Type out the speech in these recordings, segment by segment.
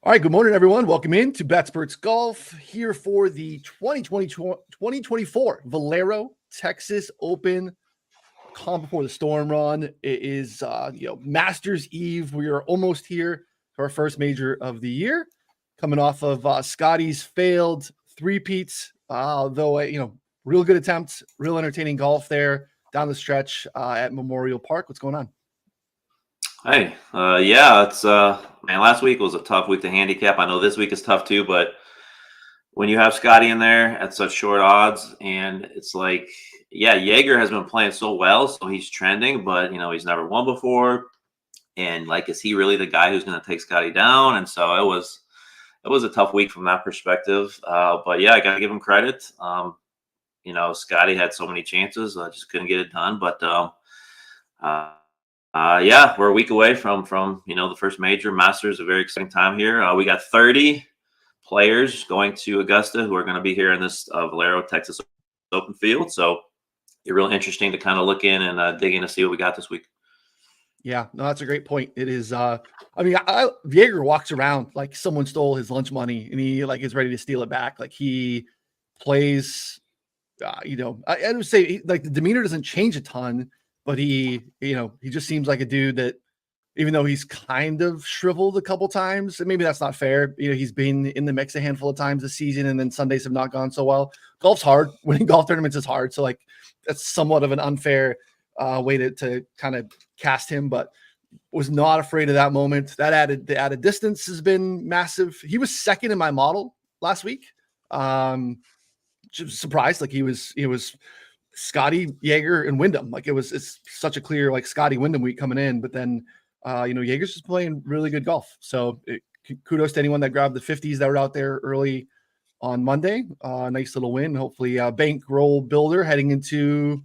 All right, good morning, everyone. Welcome in to BetSperts Golf here for the 2024 Valero Texas Open. Calm before the storm run. It is Masters Eve. We are almost here to our first major of the year, coming off of Scotty's failed three-peats. Though real good attempts, real entertaining golf there down the stretch at Memorial Park. What's going on? Hey, yeah, it's man, last week was a tough week to handicap. I know this week is tough too, but when you have Scotty in there at such short odds, and it's like, yeah, Jaeger has been playing so well, so he's trending, but he's never won before. And like, is he really the guy who's going to take Scotty down? And so it was a tough week from that perspective. But yeah, I got to give him credit. Scotty had so many chances, just couldn't get it done. But yeah, we're a week away from the first major. Masters, a very exciting time here. We got 30 players going to Augusta who are going to be here in this Valero Texas Open field. So it's real interesting to kind of look in and dig in to see what we got this week. Yeah, no, that's a great point. It is. Jaeger walks around like someone stole his lunch money, and he is ready to steal it back. Like he plays. I would say the demeanor doesn't change a ton, but he just seems like a dude that, even though he's kind of shriveled a couple times, and maybe that's not fair. He's been in the mix a handful of times this season, and then Sundays have not gone so well. Golf's hard. Winning golf tournaments is hard. So that's somewhat of an unfair way to kind of cast him, but was not afraid of that moment. The added distance has been massive. He was second in my model last week. Just surprised. He was Scotty, Jaeger, and Wyndham. It's such a clear Scotty Wyndham week coming in, but then Jaeger's just playing really good golf. So kudos to anyone that grabbed the 50s that were out there early on Monday. Nice little win. Hopefully bankroll builder heading into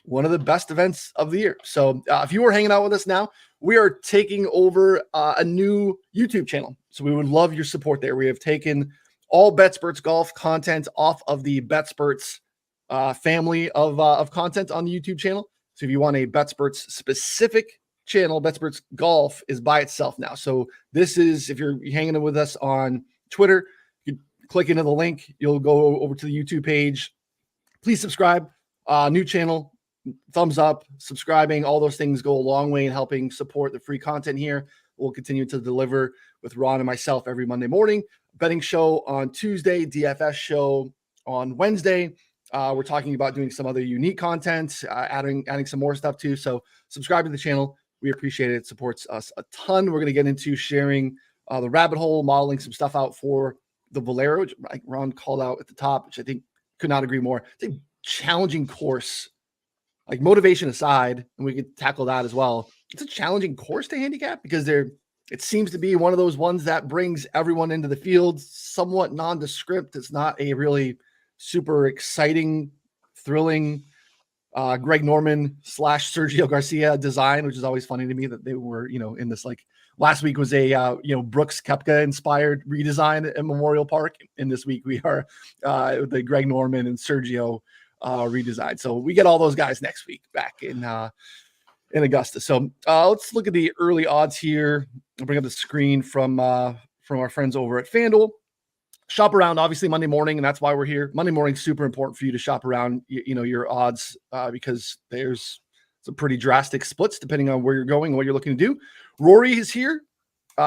one of the best events of the year. So if you are hanging out with us now, we are taking over a new YouTube channel. So we would love your support there. We have taken all BetSperts Golf content off of the BetSperts family of content on the YouTube channel. So if you want a BetSperts specific channel, BetSperts Golf is by itself now. So this is, if you're hanging with us on Twitter, you click into the link, you'll go over to the YouTube page. Please subscribe. New channel, thumbs up, subscribing, all those things go a long way in helping support the free content here. We'll continue to deliver with Ron and myself every Monday morning. Betting show on Tuesday, DFS show on Wednesday. We're talking about doing some other unique content, adding some more stuff too. So subscribe to the channel. We appreciate it. It supports us a ton. We're going to get into sharing the rabbit hole, modeling some stuff out for the Valero, like Ron called out at the top, which I think could not agree more. It's a challenging course, motivation aside, and we could tackle that as well. It's a challenging course to handicap because it seems to be one of those ones that brings everyone into the field, somewhat nondescript. It's not a really super exciting, thrilling Greg Norman / Sergio Garcia design, which is always funny to me that they were, in this last week was a, Brooks Koepka inspired redesign at Memorial Park. And this week we are the Greg Norman and Sergio redesign. So we get all those guys next week back in Augusta. So let's look at the early odds here. I'll bring up the screen from our friends over at FanDuel. Shop around, obviously, Monday morning, and that's why we're here. Monday morning is super important for you to shop around, your odds because there's some pretty drastic splits depending on where you're going and what you're looking to do. Rory is here,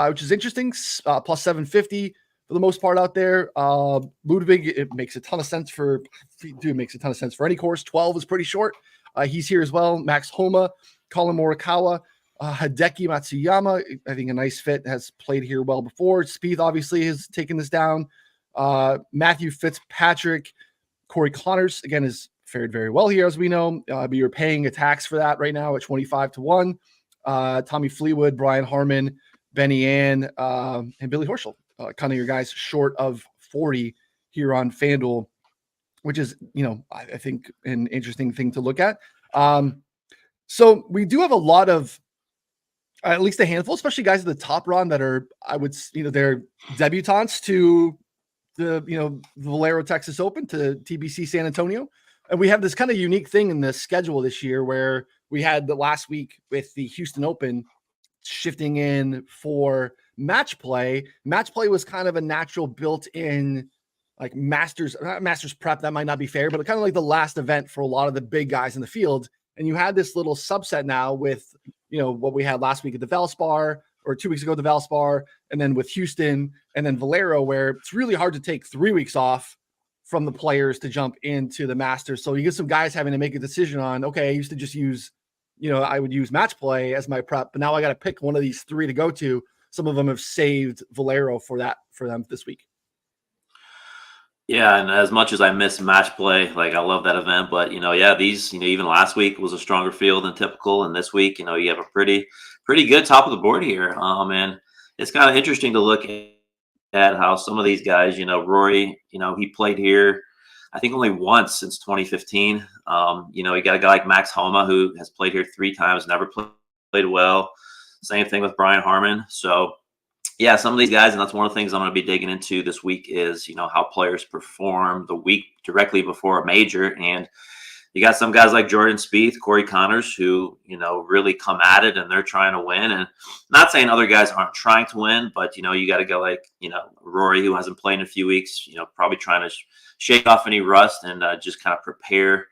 which is interesting, plus 750 for the most part out there. Ludwig, it makes a ton of sense for any course. 12 is pretty short. He's here as well. Max Homa, Colin Morikawa, Hideki Matsuyama, I think a nice fit, has played here well before. Spieth obviously has taken this down. Matthew Fitzpatrick, Corey Connors, again, has fared very well here, as we know, but you're paying a tax for that right now at 25-1. Tommy Fleetwood, Brian Harmon, Benny Ann, and Billy Horschel, kind of your guys short of 40 here on FanDuel, which is, I think an interesting thing to look at. So we do have a lot of, at least a handful, especially guys at the top, Ron, that are, they're debutantes to the Valero Texas Open, to TBC San Antonio. And we have this kind of unique thing in the schedule this year where we had the last week with the Houston Open shifting in for match play was kind of a natural built-in like masters prep. That might not be fair, but kind of like the last event for a lot of the big guys in the field. And you had this little subset now with, what we had last week at the Valspar, or 2 weeks ago at the Valspar, and then with Houston and then Valero, where it's really hard to take 3 weeks off from the players to jump into the Masters. So you get some guys having to make a decision on, okay, I used to just use, I would use match play as my prep, but now I got to pick one of these 3 to go to. Some of them have saved Valero for them this week. Yeah, and as much as I miss match play, like I love that event, but these, even last week was a stronger field than typical, and this week, you have a pretty good top of the board here. And it's kind of interesting to look at how some of these guys, Rory, he played here, I think only once since 2015. You got a guy like Max Homa who has played here 3 times, never played well. Same thing with Brian Harman. So yeah, some of these guys, and that's one of the things I'm going to be digging into this week is, how players perform the week directly before a major. And you got some guys like Jordan Spieth, Corey Connors, who, really come at it and they're trying to win. And not saying other guys aren't trying to win, but, you got to go like, Rory, who hasn't played in a few weeks, probably trying to shake off any rust and just kind of prepare,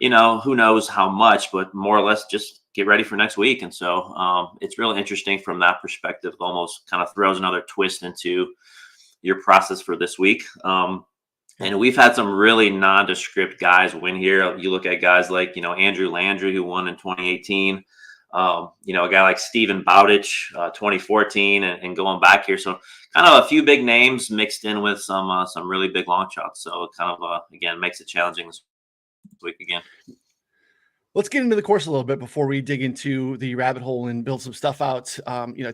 who knows how much, but more or less just get ready for next week. And so it's really interesting from that perspective. Almost kind of throws another twist into your process for this week. And we've had some really nondescript guys win here. You look at guys like, Andrew Landry, who won in 2018. A guy like Stephen Bowditch, 2014, and going back here. So kind of a few big names mixed in with some really big long shots. So it kind of, again, makes it challenging this week again. Let's get into the course a little bit before we dig into the rabbit hole and build some stuff out.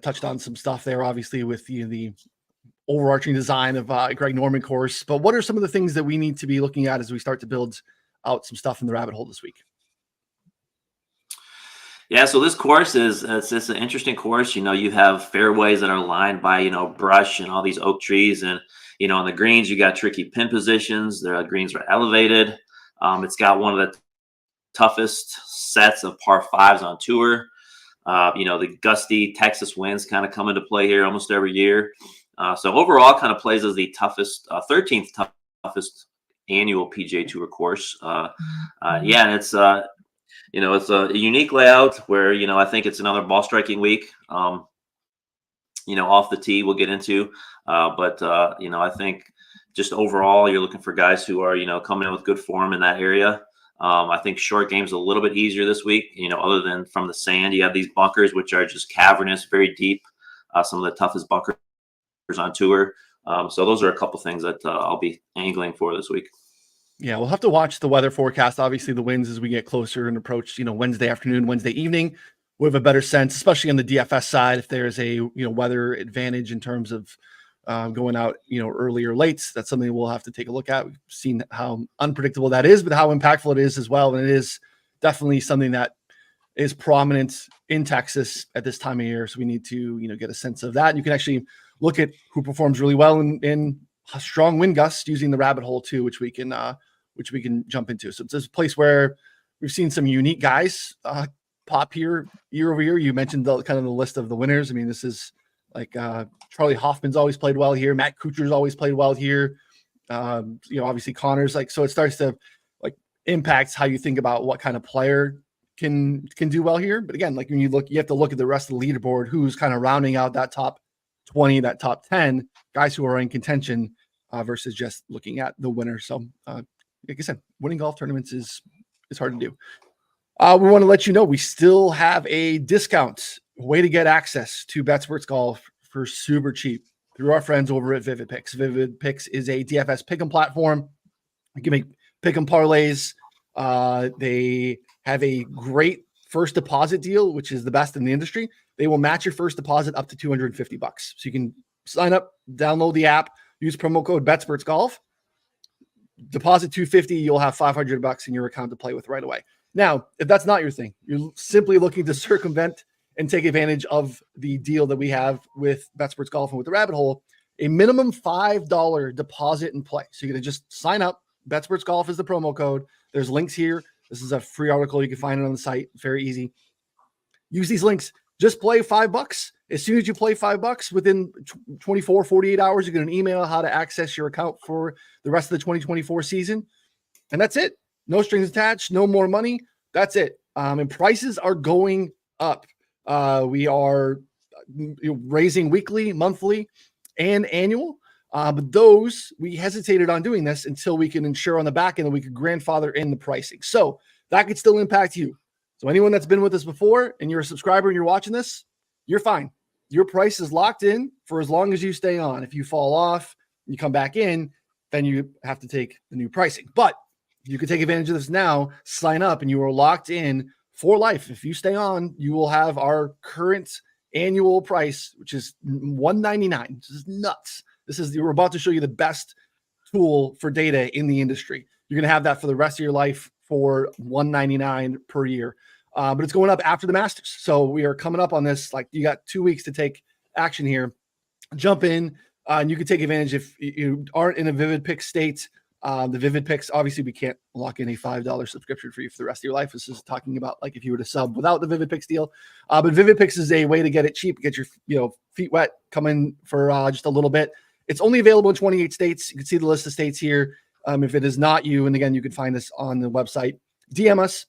Touched on some stuff there, obviously, with the overarching design of Greg Norman course. But what are some of the things that we need to be looking at as we start to build out some stuff in the rabbit hole this week? Yeah, so this course it's an interesting course. You have fairways that are lined by, brush and all these oak trees. And, on the greens, you got tricky pin positions. The greens are elevated. It's got one of the toughest sets of par 5s on tour. The gusty Texas winds kind of come into play here almost every year. So overall kind of plays as the toughest, 13th toughest annual PGA Tour course. And it's, it's a unique layout where, I think it's another ball striking week, off the tee we'll get into. But I think just overall you're looking for guys who are, coming in with good form in that area. I think short game's a little bit easier this week, other than from the sand. You have these bunkers, which are just cavernous, very deep, some of the toughest bunkers on tour. So those are a couple things that I'll be angling for this week. Yeah, we'll have to watch the weather forecast. Obviously, the winds as we get closer and approach, Wednesday afternoon, Wednesday evening, we have a better sense, especially on the DFS side, if there's a, weather advantage in terms of going out, early or late. That's something we'll have to take a look at. We've seen how unpredictable that is, but how impactful it is as well. And it is definitely something that is prominent in Texas at this time of year. So we need to, get a sense of that. And you can actually look at who performs really well in strong wind gusts using the rabbit hole too, which we can jump into. So it's a place where we've seen some unique guys pop here year over year. You mentioned the kind of the list of the winners. I mean, this is like Charlie Hoffman's always played well here. Matt Kuchar's always played well here. Obviously Connors, so it starts to impacts how you think about what kind of player can do well here. But again, when you have to look at the rest of the leaderboard, who's kind of rounding out that top 20, that top 10 guys who are in contention versus just looking at the winner. So like I said, winning golf tournaments is hard to do. We want to let you know we still have a discount way to get access to BetSports Golf for super cheap through our friends over at Vivid Picks. Vivid Picks is a DFS pick'em platform. You can make pick'em parlays. They have a great first deposit deal, which is the best in the industry. They will match your first deposit up to $250. So you can sign up, download the app, use promo code BetSports Golf, deposit $250. You'll have $500 in your account to play with right away. Now, if that's not your thing, you're simply looking to circumvent and take advantage of the deal that we have with BetSports Golf and with the Rabbit Hole, a minimum $5 deposit and play. So you're going to just sign up. BetSports Golf is the promo code. There's links here. This is a free article. You can find it on the site. Very easy. Use these links. Just play $5. As soon as you play $5 within 24, 48 hours, you get an email how to access your account for the rest of the 2024 season. And that's it. No strings attached, no more money. That's it. And prices are going up. We are raising weekly, monthly, and annual. But those, we hesitated on doing this until we can ensure on the back end that we could grandfather in the pricing. So that could still impact you. So anyone that's been with us before and you're a subscriber and you're watching this, you're fine. Your price is locked in for as long as you stay on. If you fall off, you come back in, then you have to take the new pricing. But you can take advantage of this now, sign up, and you are locked in for life. If you stay on, you will have our current annual price, which is $199. This is nuts. We're about to show you the best tool for data in the industry. You're going to have that for the rest of your life for $199 per year. But it's going up after the Masters. So we are coming up on this. Like, you got 2 weeks to take action here. Jump in, and you can take advantage if you aren't in a Vivid Picks state. The Vivid Picks, obviously, we can't lock in a $5 subscription for you for the rest of your life. This is talking about like if you were to sub without the Vivid Picks deal. But Vivid Picks is a way to get it cheap, get your feet wet, come in for just a little bit. It's only available in 28 states. You can see the list of states here. If it is not you, and again, you can find this on the website. DM us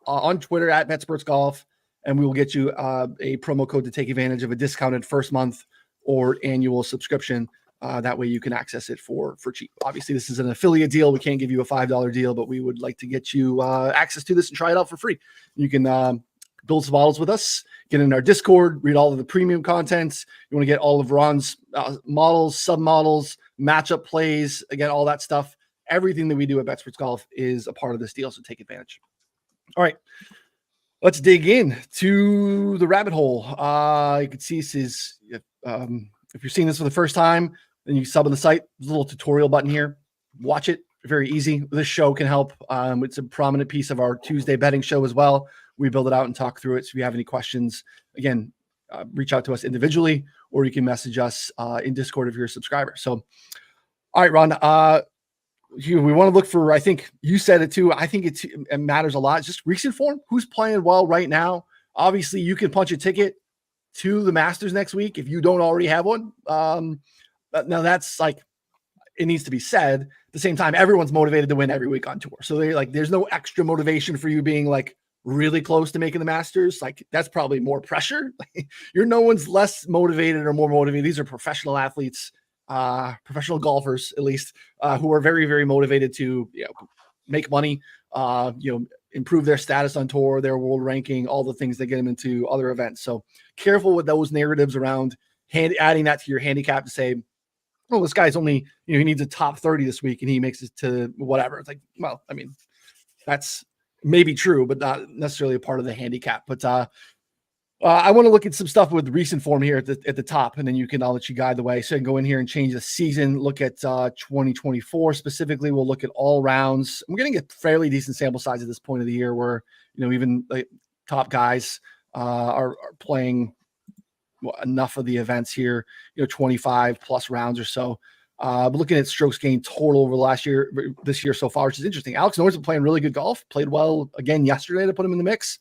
on Twitter at BetSportsGolf, and we will get you a promo code to take advantage of a discounted first month or annual subscription. That way you can access it for cheap. Obviously, this is an affiliate deal. We can't give you a $5 deal, but we would like to get you access to this and try it out for free. You can build some models with us, get in our Discord, read all of the premium content. You want to get all of Ron's models, submodels, matchup plays, again, all that stuff. Everything that we do at Bet Sports Golf is a part of this deal, so take advantage. All right, let's dig in to the rabbit hole. You can see this is, if you're seeing this for the first time, then you sub on the site. There's a little tutorial button here. Watch it. Very easy. This show can help. It's a prominent piece of our Tuesday betting show as well. We build it out and talk through it. So if you have any questions, again, reach out to us individually, or you can message us in Discord if you're a subscriber. So, all right, Ron, we want to look for, I think you said it too, I think it matters a lot. It's just recent form. Who's playing well right now? Obviously, you can punch a ticket to the Masters next week if you don't already have one. Now that's like, it needs to be said. At the same time, everyone's motivated to win every week on tour. So there's no extra motivation for you being like really close to making the Masters. Like, that's probably more pressure. No one's less motivated or more motivated. These are professional athletes, professional golfers, at least, who are very, very motivated to make money, improve their status on tour, their world ranking, all the things that get them into other events. So careful with those narratives around adding that to your handicap to say, oh, this guy's only, he needs a top 30 this week and he makes it to whatever. It's like, well, I mean, that's maybe true, but not necessarily a part of the handicap. But I want to look at some stuff with recent form here at the top, and then I'll let you guide the way. So I can go in here and change the season, look at 2024 specifically. We'll look at all rounds. We're getting a fairly decent sample size at this point of the year where, even the top guys are playing enough of the events here, 25 plus rounds or so. But looking at strokes gained total over this year so far, which is interesting. Alex Noyes been playing really good golf, played well again yesterday to put him in the mix.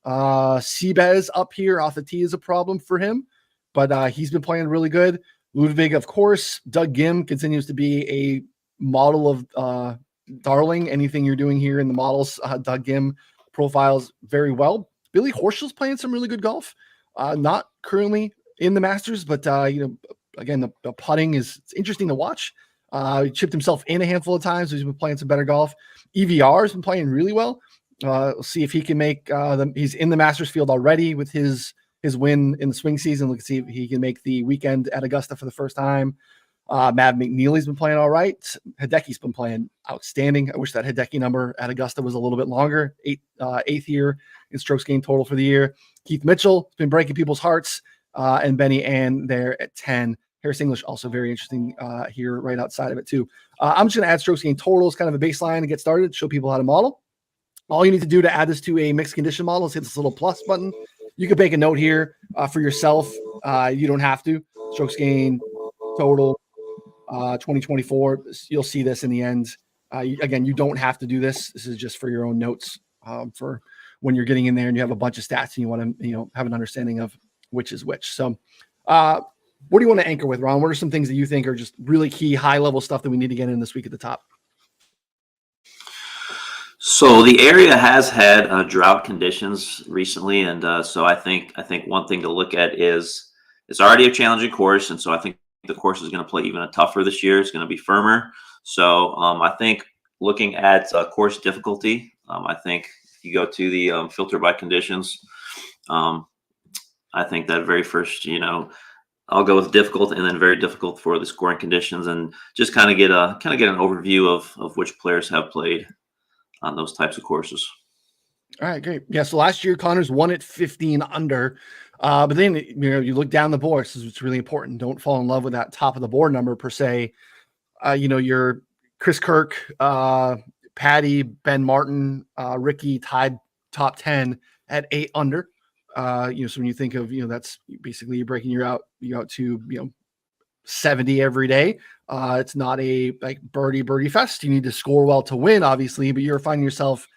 Seabez up here off the tee is a problem for him, but he's been playing really good. Ludwig, of course. Doug Gim continues to be a model of darling. Anything you're doing here in the models, Doug Gim profiles very well. Billy Horschel's playing some really good golf. Not currently in the Masters, but again, the putting it's interesting to watch. He chipped himself in a handful of times. So he's been playing some better golf. EVR has been playing really well. We'll see if he can make he's in the Masters field already with his win in the swing season. Let's see if he can make the weekend at Augusta for the first time. Matt McNeely's been playing all right. Hideki's been playing outstanding. I wish that Hideki number at Augusta was a little bit longer. Eighth year in strokes gained total for the year. Keith Mitchell has been breaking people's hearts. And Benny Ann there at 10. Harris English also very interesting here right outside of it too. I'm just going to add strokes gained totals, kind of a baseline to get started, show people how to model. All you need to do to add this to a mixed condition model is hit this little plus button. You can make a note here for yourself. You don't have to. Strokes gained total 2024. You'll see this in the end. Again, you don't have to do this. This is just for your own notes for when you're getting in there and you have a bunch of stats and you want to, have an understanding of which is which. So, what do you want to anchor with, Ron? What are some things that you think are just really key, high level stuff that we need to get in this week at the top? So the area has had drought conditions recently, and so I think one thing to look at is it's already a challenging course, and so I think the course is going to play even tougher this year. It's going to be firmer. So I think looking at course difficulty, I think if you go to the filter by conditions, I think that very first, I'll go with difficult and then very difficult for the scoring conditions, and just kind of get an overview of which players have played on those types of courses. All right, great. Yeah, so last year Connors won at 15 under, but then you look down the board. This is really important. Don't fall in love with that top of the board number per se. Your Chris Kirk, Patty, Ben Martin, Ricky tied top 10 at 8 under. So when you think of that's basically you're breaking you out to 70 every day. It's not a like birdie fest. You need to score well to win, obviously, but you're finding yourself,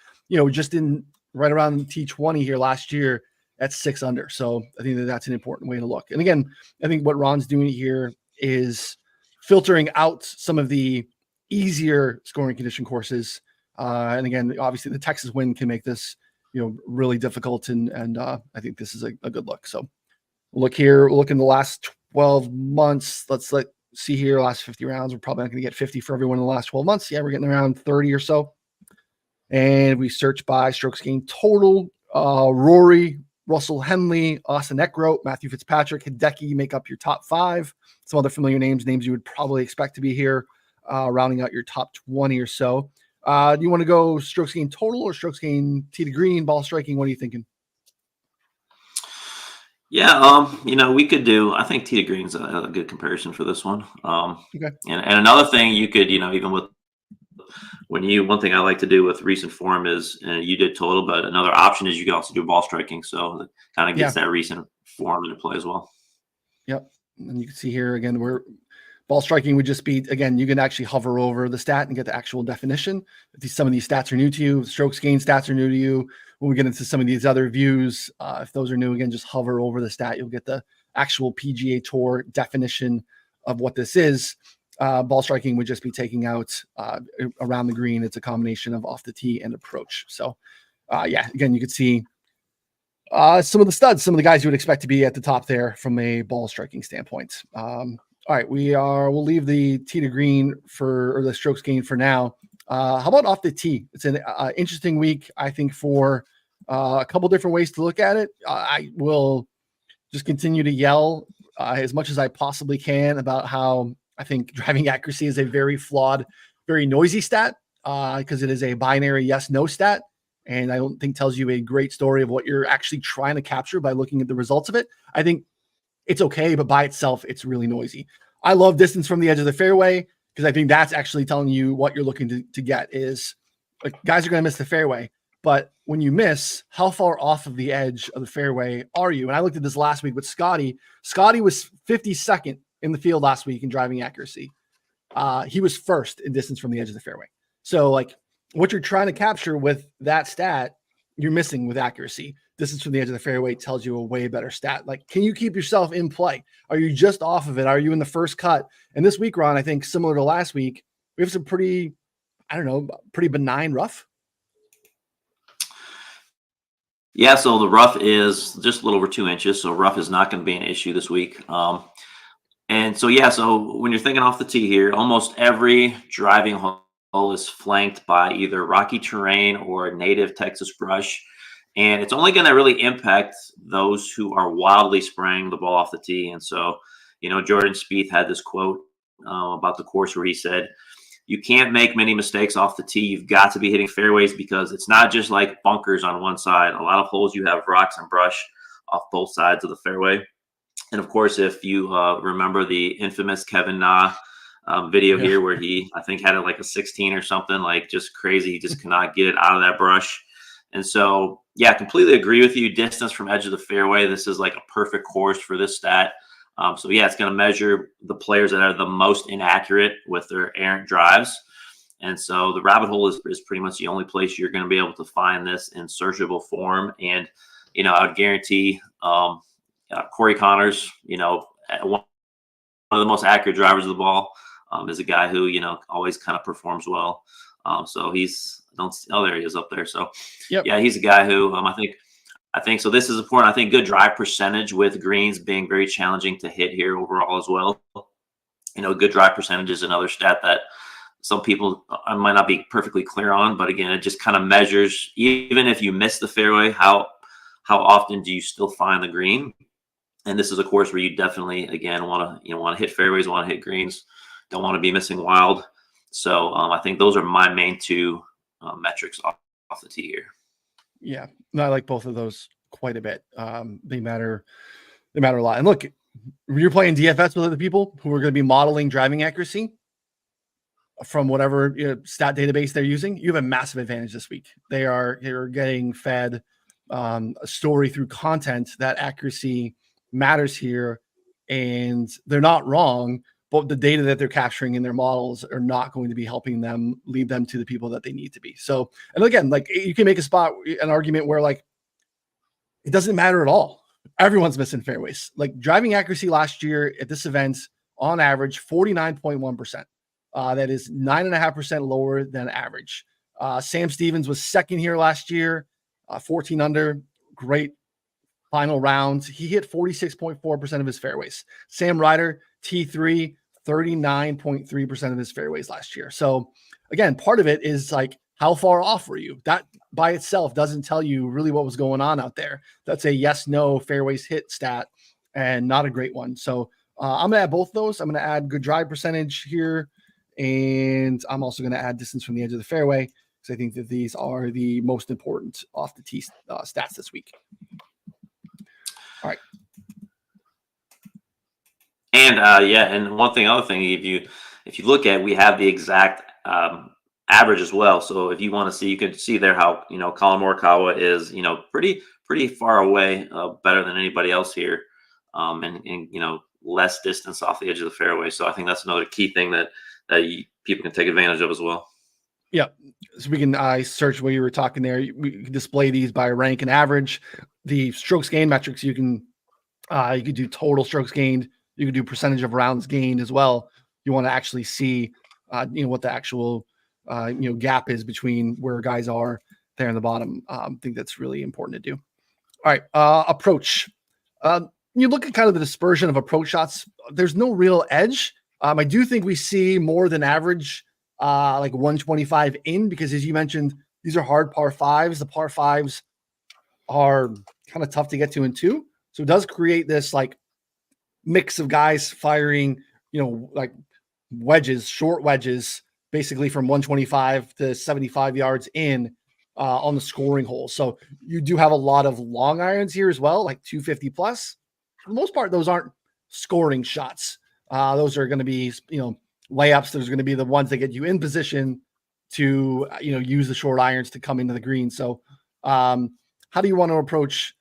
just in right around T20 here last year at 6 under. So I think that's an important way to look. And again, I think what Ron's doing here is filtering out some of the easier scoring condition courses. And again, obviously the Texas wind can make this, really difficult. And I think this is a good look. So look here, look in the last 12 months. Let's see here, last 50 rounds. We're probably not going to get 50 for everyone in the last 12 months. Yeah, we're getting around 30 or so. And we search by strokes gained total. Rory, Russell Henley, Austin Eckroat, Matthew Fitzpatrick, Hideki make up your top 5. Some other familiar names you would probably expect to be here, rounding out your top 20 or so. Do you want to go strokes gained total or strokes gained tee to green, ball striking? What are you thinking? Yeah, we could do. I think tee to green's a good comparison for this one. Okay. And another thing you could, even with one thing I like to do with recent form is you did total, but another option is you can also do ball striking. So it kind of gets that recent form into play as well. Yep. And you can see here again, where ball striking would just be, again, you can actually hover over the stat and get the actual definition. If some of these stats are new to you, strokes gained stats are new to you. When we get into some of these other views, if those are new, again, just hover over the stat. You'll get the actual PGA Tour definition of what this is. Ball striking would just be taking out around the green. It's a combination of off the tee and approach. So, again, you could see some of the studs, some of the guys you would expect to be at the top there from a ball striking standpoint. All right, we'll leave the tee to green or the strokes gained for now. How about off the tee? It's an interesting week, I think, for a couple different ways to look at it. I will just continue to yell as much as I possibly can about how I think driving accuracy is a very flawed, very noisy stat because it is a binary yes/no stat. And I don't think tells you a great story of what you're actually trying to capture by looking at the results of it. I think it's okay, but by itself, it's really noisy. I love distance from the edge of the fairway because I think that's actually telling you what you're looking to get is like guys are going to miss the fairway. But when you miss, how far off of the edge of the fairway are you? And I looked at this last week with Scotty. Scotty was 52nd in the field last week in driving accuracy. He was first in distance from the edge of the fairway. So like what you're trying to capture with that stat, you're missing with accuracy. Distance from the edge of the fairway tells you a way better stat. Like, can you keep yourself in play? Are you just off of it? Are you in the first cut? And this week, Ron, I think similar to last week, we have some pretty benign rough. Yeah, so the rough is just a little over 2 inches. So rough is not going to be an issue this week. And so when you're thinking off the tee here, almost every driving hole is flanked by either rocky terrain or native Texas brush. And it's only going to really impact those who are wildly spraying the ball off the tee. And so, Jordan Spieth had this quote about the course where he said, you can't make many mistakes off the tee. You've got to be hitting fairways because it's not just like bunkers on one side. A lot of holes you have rocks and brush off both sides of the fairway. And of course, if you remember the infamous Kevin Na video here where he, I think, had it like a 16 or something, like just crazy. He just cannot get it out of that brush. And so, yeah, completely agree with you. Distance from edge of the fairway. This is like a perfect course for this stat. It's going to measure the players that are the most inaccurate with their errant drives. And so the rabbit hole is pretty much the only place you're going to be able to find this in searchable form. And, I would guarantee Corey Connors, one of the most accurate drivers of the ball, is a guy who, always kind of performs well. So there he is up there. So Yep. yeah, he's a guy who I think so. This is important. I think good drive percentage with greens being very challenging to hit here overall as well. Good drive percentage is another stat that some people might not be perfectly clear on, but again, it just kind of measures, even if you miss the fairway, how often do you still find the green? And this is a course where you definitely, again, want to hit fairways, want to hit greens, don't want to be missing wild. So I think those are my main two metrics off the tee here. Yeah, no, I like both of those quite a bit. They matter a lot. And look, you're playing DFS with other people who are going to be modeling driving accuracy from whatever stat database they're using. You have a massive advantage this week. They're getting fed a story through content that accuracy matters here, and they're not wrong. But the data that they're capturing in their models are not going to be helping them lead them to the people that they need to be. So, and again, like you can make an argument where like it doesn't matter at all. Everyone's missing fairways. Like driving accuracy last year at this event, on average, 49.1%. That is 9.5% lower than average. Sam Stevens was second here last year, 14 under, great final round. He hit 46.4% of his fairways. Sam Ryder, T3, 39.3% of his fairways last year. So again, part of it is like, how far off were you? That by itself doesn't tell you really what was going on out there. That's a yes, no fairways hit stat and not a great one. So I'm going to add both those. I'm going to add good drive percentage here. And I'm also going to add distance from the edge of the fairway because I think that these are the most important off the tee stats this week. All right. And and other thing, if you look at, we have the exact average as well. So if you want to see, you can see there how Colin Morikawa is pretty far away, better than anybody else here, and less distance off the edge of the fairway. So I think that's another key thing that people can take advantage of as well. Yeah. So we can search where you were talking there. We can display these by rank and average. The strokes gained metrics, you could do total strokes gained. You could do percentage of rounds gained as well. You want to actually see, what the actual, gap is between where guys are there in the bottom. I think that's really important to do. All right. Approach. You look at kind of the dispersion of approach shots. There's no real edge. I do think we see more than average, like 125 in, because as you mentioned, these are hard par fives. The par fives are kind of tough to get to in two. So it does create this like mix of guys firing, like wedges, short wedges, basically from 125 to 75 yards in on the scoring hole. So you do have a lot of long irons here as well, like 250 plus. For the most part, those aren't scoring shots. Those are going to be, layups. There's going to be the ones that get you in position to, use the short irons to come into the green. So how do you want to approach?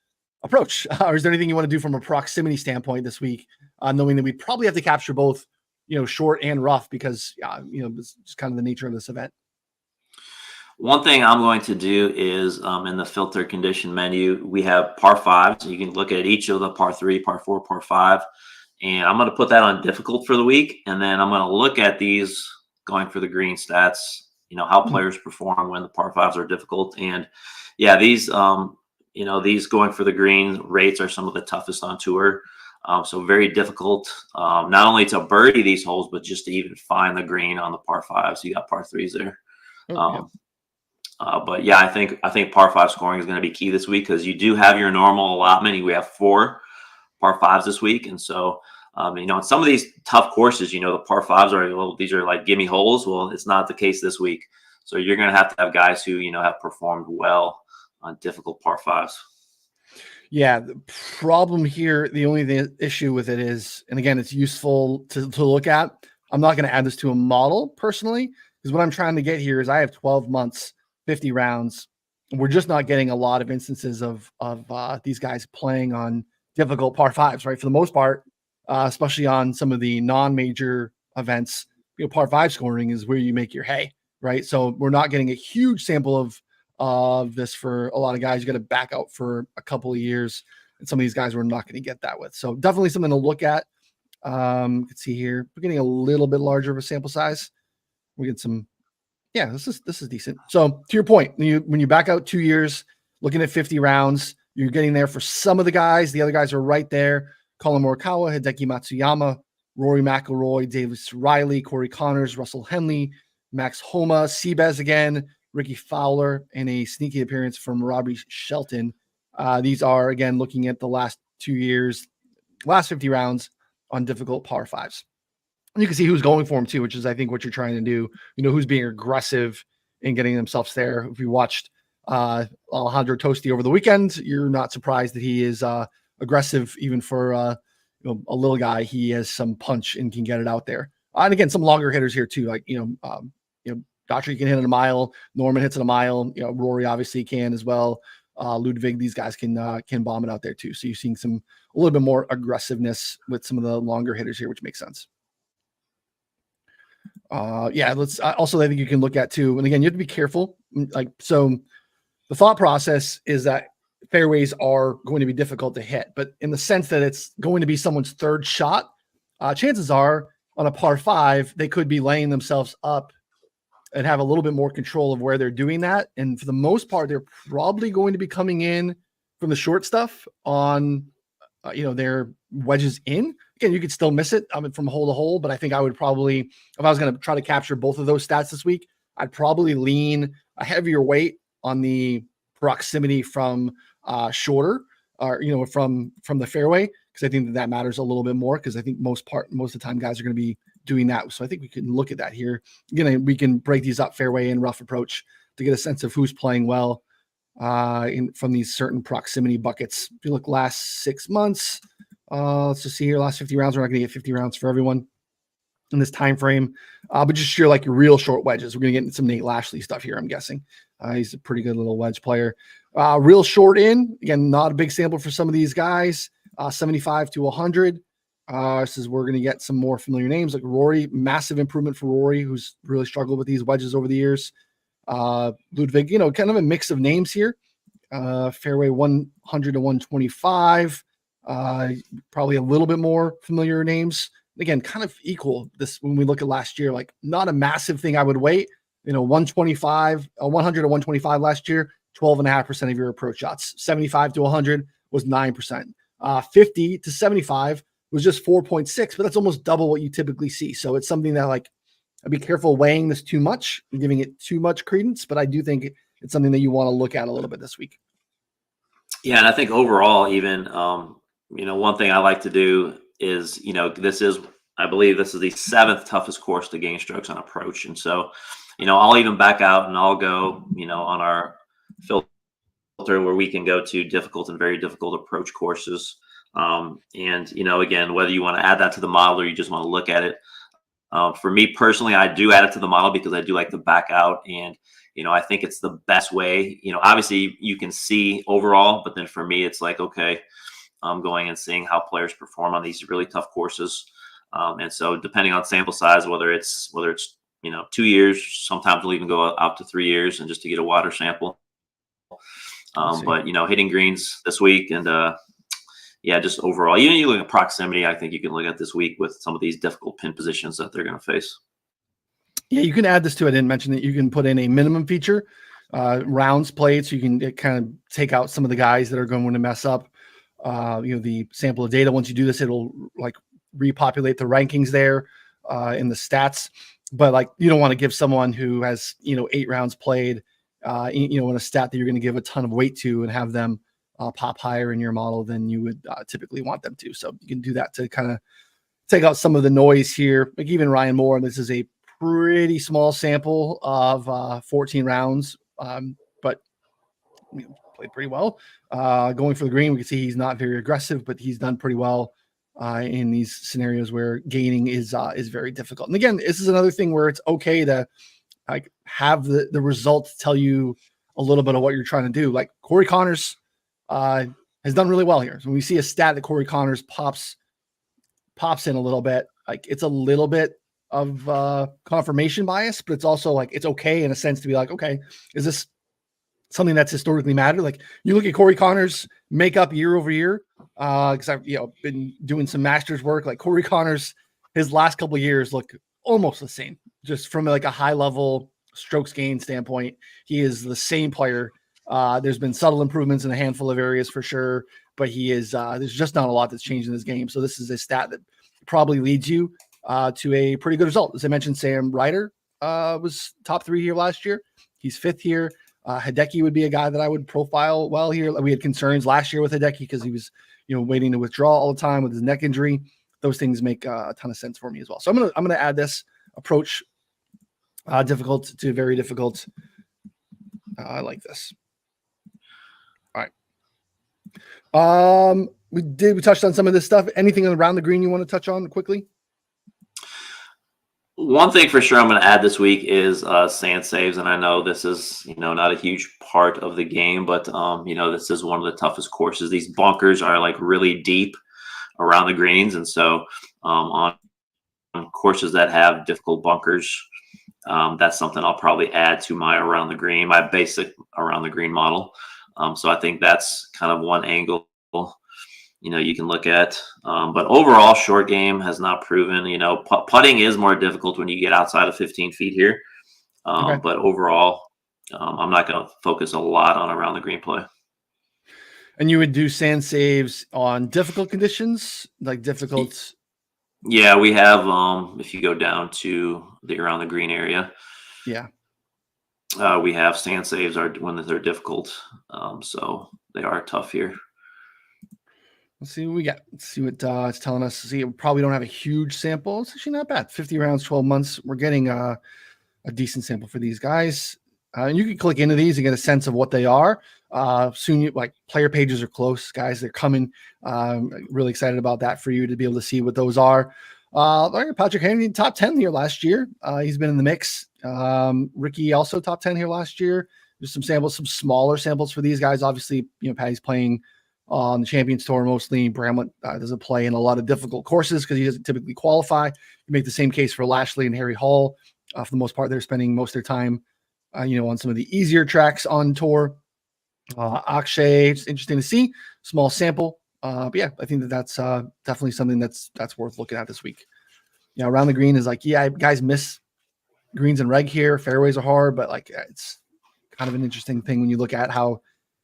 Or is there anything you want to do from a proximity standpoint this week, knowing that we probably have to capture both, short and rough because, it's just kind of the nature of this event. One thing I'm going to do is in the filter condition menu, we have par five. So you can look at each of the par 3, par 4, par 5. And I'm going to put that on difficult for the week. And then I'm going to look at these going for the green stats, how players perform when the par 5s are difficult. And yeah, these, these going for the green rates are some of the toughest on tour. So very difficult, not only to birdie these holes, but just to even find the green on the par 5s. So you got par 3s there. But yeah, I think par 5 scoring is going to be key this week because you do have your normal allotment. We have 4 par 5s this week. And so, in some of these tough courses, the par 5s are, these are like gimme holes. Well, it's not the case this week. So you're going to have guys who, have performed well on difficult par 5s. Yeah. The problem here, the only issue with it is, and again, it's useful to look at. I'm not going to add this to a model personally, because what I'm trying to get here is I have 12 months, 50 rounds. We're just not getting a lot of instances of these guys playing on difficult par 5s, right? For the most part, especially on some of the non-major events, par 5 scoring is where you make your hay. right? So we're not getting a huge sample of this for a lot of guys. You got to back out for a couple of years, and some of these guys we're not going to get that with. So definitely something to look at. You can see here we're getting a little bit larger of a sample size. We get some, yeah, this is decent. So to your point, when you back out 2 years, looking at 50 rounds, you're getting there for some of the guys. The other guys are right there. Colin Morikawa, Hideki Matsuyama, Rory McIlroy, Davis Riley, Corey Connors, Russell Henley, Max Homa, Seabass again, Ricky Fowler, and a sneaky appearance from Robbie Shelton. These are, again, looking at the last 2 years, last 50 rounds on difficult par fives. And you can see who's going for him too, which is, I think, what you're trying to do. You know, who's being aggressive in getting themselves there. If you watched Alejandro Tosti over the weekend, you're not surprised that he is aggressive, even for a little guy. He has some punch and can get it out there. And again, some longer hitters here too, like Daughtry can hit it a mile. Norman hits it a mile. Rory obviously can as well. Ludwig, these guys can bomb it out there too. So you're seeing a little bit more aggressiveness with some of the longer hitters here, which makes sense. Let's also, I think you can look at too. And again, you have to be careful. So the thought process is that fairways are going to be difficult to hit, but in the sense that it's going to be someone's third shot, chances are on a par five, they could be laying themselves up and have a little bit more control of where they're doing that. And for the most part, they're probably going to be coming in from the short stuff on, their wedges in. Again, you could still miss it from hole to hole, but I think I would probably, if I was going to try to capture both of those stats this week, I'd probably lean a heavier weight on the proximity from shorter, or from the fairway, because I think that matters a little bit more. Because I think most of the time guys are going to be doing that. So I think we can look at that here. Again, we can break these up, fairway and rough approach, to get a sense of who's playing well from these certain proximity buckets. If you look last 6 months, let's just see here, last 50 rounds. We're not going to get 50 rounds for everyone in this time frame, but just your real short wedges. We're going to get some Nate Lashley stuff here, I'm guessing. He's a pretty good little wedge player. Real short in, again, not a big sample for some of these guys, 75 to 100. Says we're going to get some more familiar names like Rory. Massive improvement for Rory, who's really struggled with these wedges over the years. Ludwig, kind of a mix of names here. Fairway 100 to 125. Probably a little bit more familiar names. Again, kind of equal this when we look at last year, not a massive thing I would wait. 125, 100 to 125 last year, 12.5% of your approach shots. 75 to 100 was 9%. 50 to 75 was just 4.6, but that's almost double what you typically see. So it's something that I'd be careful weighing this too much and giving it too much credence, but I do think it's something that you want to look at a little bit this week. Yeah, and I think overall, even one thing I like to do is, I believe this is the 7th toughest course to gain strokes on approach, and so, I'll even back out and I'll go, on our filter where we can go to difficult and very difficult approach courses. Again, whether you want to add that to the model or you just want to look at it. For me personally, I do add it to the model because I do like to back out, and I think it's the best way. Obviously you can see overall, but then for me, it's okay, I'm going and seeing how players perform on these really tough courses. And so depending on sample size, whether it's 2 years, sometimes we'll even go out to 3 years and just to get a water sample. But hitting greens this week and just overall, you look at proximity, I think you can look at this week with some of these difficult pin positions that they're going to face. Yeah, you can add this to it. I didn't mention that you can put in a minimum feature, rounds played, so you can kind of take out some of the guys that are going to mess up. The sample of data. Once you do this, it'll repopulate the rankings there in the stats. But you don't want to give someone who has 8 rounds played, in a stat that you're going to give a ton of weight to and have them pop higher in your model than you would typically want them to. So you can do that to kind of take out some of the noise here. Even Ryan Moore, this is a pretty small sample of 14 rounds, but played pretty well. Going for the green, we can see he's not very aggressive, but he's done pretty well in these scenarios where gaining is very difficult. And again, this is another thing where it's okay to have the results tell you a little bit of what you're trying to do. Corey Connors has done really well here. So when we see a stat that Corey Connors pops in a little bit, it's a little bit of confirmation bias, but it's also like it's okay in a sense to be like, okay, is this something that's historically mattered? Like you look at Corey Connors' makeup year over year, because I've been doing some Masters work. Like Corey Connors, his last couple of years look almost the same, just from like a high level strokes gain standpoint. He is the same player. There's been subtle improvements in a handful of areas for sure, but he is there's just not a lot that's changed in this game. So this is a stat that probably leads you to a pretty good result. As I mentioned, Sam Ryder was top 3 here last year. He's 5th here. Hideki would be a guy that I would profile well here. We had concerns last year with Hideki because he was, waiting to withdraw all the time with his neck injury. Those things make a ton of sense for me as well. So I'm gonna add this approach, difficult to very difficult. I like this. All right. We touched on some of this stuff. Anything around the green you want to touch on quickly? One thing for sure I'm going to add this week is sand saves, and I know this is not a huge part of the game, but this is one of the toughest courses. These bunkers are like really deep around the greens, and so on courses that have difficult bunkers, that's something I'll probably add to my basic around the green model. So I think that's kind of one angle you can look at, but overall short game has not proven. Putting is more difficult when you get outside of 15 feet here, Okay. but overall I'm not going to focus a lot on around the green play. And you would do sand saves on difficult conditions, like difficult. Yeah, we have if you go down to the around the green area, Yeah, we have sand saves when they're difficult, so they are tough here. let's see what we got. Let's see what it's telling us. See, we probably don't have a huge sample. It's actually not bad. 50 rounds, 12 months. We're getting a decent sample for these guys. And you can click into these and get a sense of what they are. Soon, player pages are close, guys. They're coming. Really excited about that for you to be able to see what those are. Patrick Henry, top 10 here last year. He's been in the mix. Ricky also top 10 here last year. There's some samples, some smaller samples for these guys. Obviously, Patty's playing on the Champions Tour mostly. Bramlett doesn't play in a lot of difficult courses because he doesn't typically qualify. You make the same case for Lashley and Harry Hall. For the most part, they're spending most of their time, on some of the easier tracks on tour. Akshay, it's interesting to see. Small sample. But yeah, I think that's definitely something that's worth looking at this week. Around the green is guys miss greens and reg here. Fairways are hard, but it's kind of an interesting thing when you look at how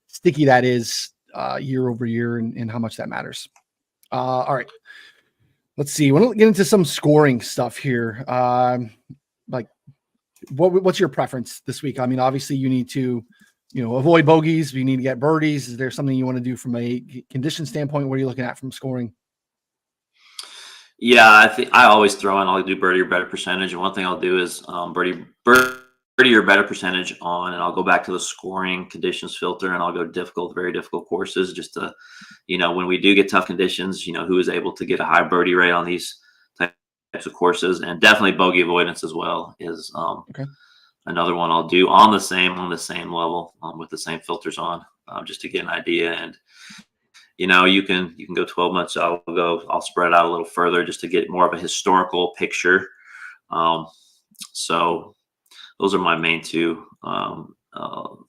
sticky that is year over year and how much that matters. All right. Let's see. We'll get into some scoring stuff here. What's your preference this week? I mean, obviously you need to, avoid bogeys. You need to get birdies. Is there something you want to do from a condition standpoint? What are you looking at from scoring? Yeah, I think I always throw in, I'll do birdie or better percentage. And one thing I'll do is birdie or better percentage on, and I'll go back to the scoring conditions filter and I'll go difficult, very difficult courses just to, when we do get tough conditions, who is able to get a high birdie rate on these types of courses. And definitely bogey avoidance as well is Okay. Another one I'll do on the same level with the same filters on, just to get an idea. And you can go 12 months. I'll spread it out a little further just to get more of a historical picture. So those are my main two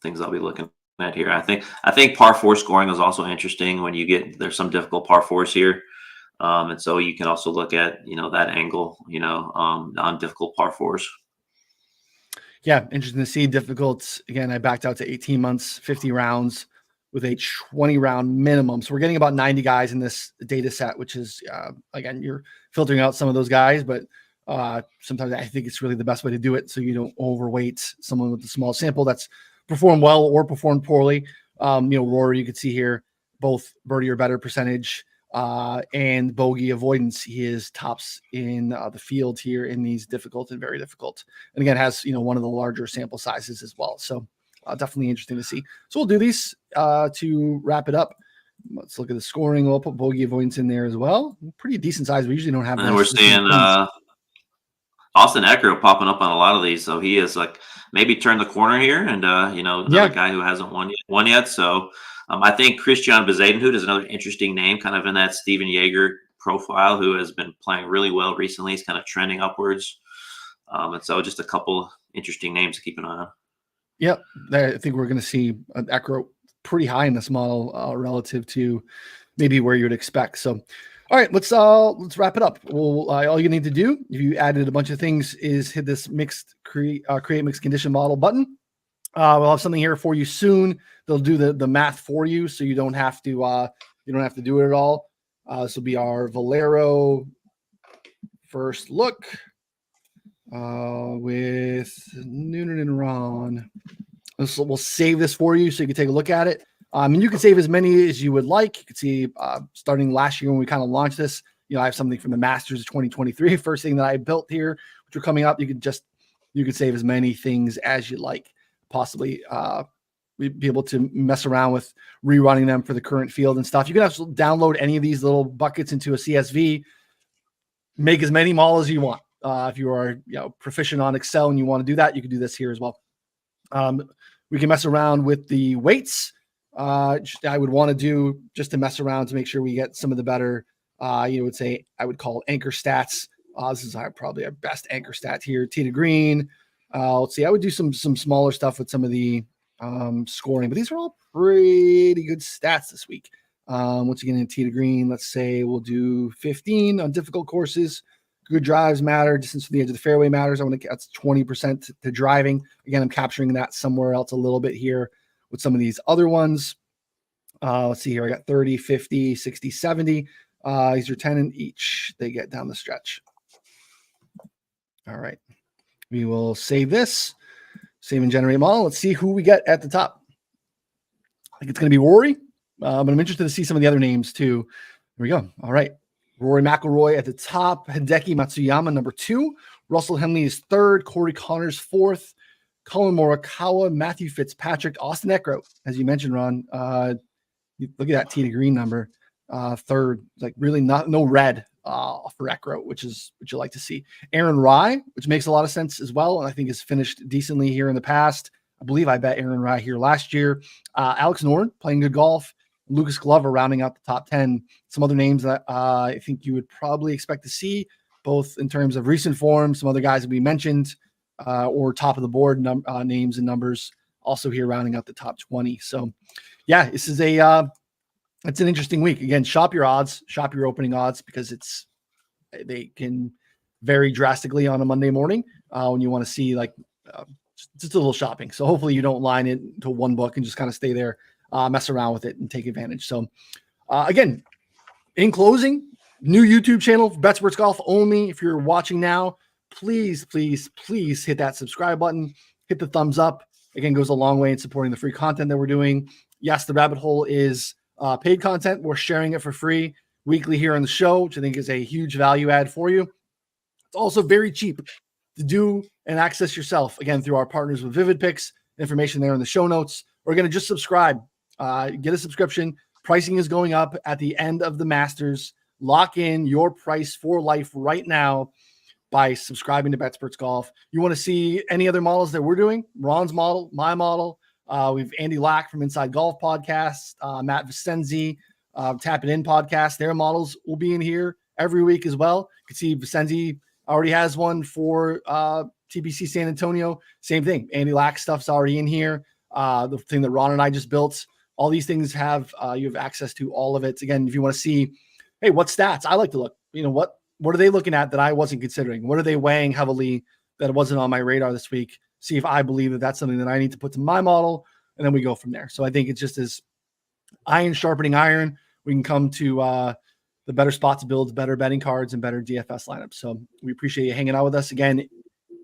things I'll be looking at here. I think par 4 scoring is also interesting when there's some difficult par 4s here. And so you can also look at, that angle, on difficult par 4s. Yeah, interesting to see. Difficult. Again, I backed out to 18 months, 50 rounds with a 20 round minimum. So we're getting about 90 guys in this data set, which is, again, you're filtering out some of those guys, but sometimes I think it's really the best way to do it so you don't overweight someone with a small sample that's performed well or performed poorly. Rory, you can see here, both birdie or better percentage and bogey avoidance. He is tops in the field here in these difficult and very difficult. And again, has, one of the larger sample sizes as well. So definitely interesting to see. So we'll do these to wrap it up. Let's look at the scoring. We'll put bogey avoidance in there as well. Pretty decent size. We usually don't have. And we're seeing Austin Eckler popping up on a lot of these. So he is maybe turned the corner here, and another guy who hasn't won yet. So I think Christian Bezadenhout is another interesting name, kind of in that Steven Yeager profile, who has been playing really well recently. He's kind of trending upwards. And so just a couple interesting names to keep an eye on. Yep. I think we're going to see an Eckro pretty high in this model relative to maybe where you would expect. So, all right, let's wrap it up. Well, all you need to do, if you added a bunch of things, is hit this create mixed condition model button. We'll have something here for you soon. They'll do the math for you, so you don't have to do it at all. This will be our Valero first look with Noonan and Ron. We'll save this for you so you can take a look at it. And you can save as many as you would like. You can see starting last year when we kind of launched this, I have something from the Masters of 2023, first thing that I built here, which are coming up. You can save as many things as you like, possibly be able to mess around with rerunning them for the current field and stuff. You can also download any of these little buckets into a CSV, make as many models as you want. If you are proficient on Excel and you want to do that, you can do this here as well. We can mess around with the weights. I would want to do just to mess around to make sure we get some of the better, I would call anchor stats. This is probably our best anchor stat here. Tee to green. Let's see. I would do some smaller stuff with some of the scoring, but these are all pretty good stats this week. Once you get into tee to green, let's say we'll do 15 on difficult courses. Good drives matter. Distance from the edge of the fairway matters. That's 20% to driving. Again, I'm capturing that somewhere else a little bit here with some of these other ones. Let's see here. I got 30, 50, 60, 70. These are 10 in each. They get down the stretch. All right. We will save this. Save and generate model. Let's see who we get at the top. I think it's going to be Rory, but I'm interested to see some of the other names too. Here we go. All right. Rory McIlroy at the top. Hideki Matsuyama, number 2. Russell Henley is 3rd. Corey Connors, 4th. Colin Morikawa, Matthew Fitzpatrick, Austin Eckro, as you mentioned, Ron. Look at that tee to green number. 3rd. Like really no red for Eckro, which you like to see. Aaron Rai, which makes a lot of sense as well, and I think has finished decently here in the past. I believe I bet Aaron Rai here last year. Alex Noren playing good golf. Lucas Glover rounding out the top 10. Some other names that I think you would probably expect to see, both in terms of recent form, some other guys that we mentioned, or top of the board names and numbers also here rounding out the top 20. So yeah, this is it's an interesting week. Again, shop your odds, shop your opening odds, because they can vary drastically on a Monday morning when you want to see just a little shopping. So hopefully you don't line it to one book and just kind of stay there, mess around with it and take advantage. So again, in closing, new YouTube channel, Bet Sports Golf only. If you're watching now, please, please, please hit that subscribe button, hit the thumbs up. Again, goes a long way in supporting the free content that we're doing. Yes, the rabbit hole is paid content. We're sharing it for free weekly here on the show, which I think is a huge value add for you. It's also very cheap to do and access yourself, again, through our partners with Vivid Picks. Information there in the show notes. We're going to just subscribe, get a subscription. Pricing is going up at the end of the Masters. Lock in your price for life right now by subscribing to Bet Sports Golf. You want to see any other models that we're doing? Ron's model, my model. We've Andy Lack from Inside Golf Podcast, Matt Vicenzi, Tap It In Podcast. Their models will be in here every week as well. You can see Vicenzi already has one for TPC San Antonio. Same thing. Andy Lack stuff's already in here. The thing that Ron and I just built. All these things you have access to all of it. Again, if you want to see, hey, what stats? I like to look. What are they looking at that I wasn't considering? What are they weighing heavily that wasn't on my radar this week? See if I believe that that's something that I need to put to my model, and then we go from there. So I think it's just as iron sharpening iron. We can come to the better spots builds, better betting cards, and better DFS lineups. So we appreciate you hanging out with us. Again,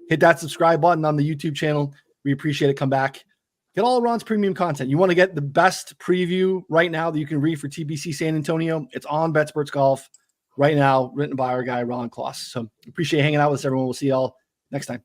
hit that subscribe button on the YouTube channel. We appreciate it. Come back. Get all of Ron's premium content. You want to get the best preview right now that you can read for TBC San Antonio. It's on Bet Sports Golf right now, written by our guy, Ron Kloss. So appreciate hanging out with us, everyone. We'll see y'all next time.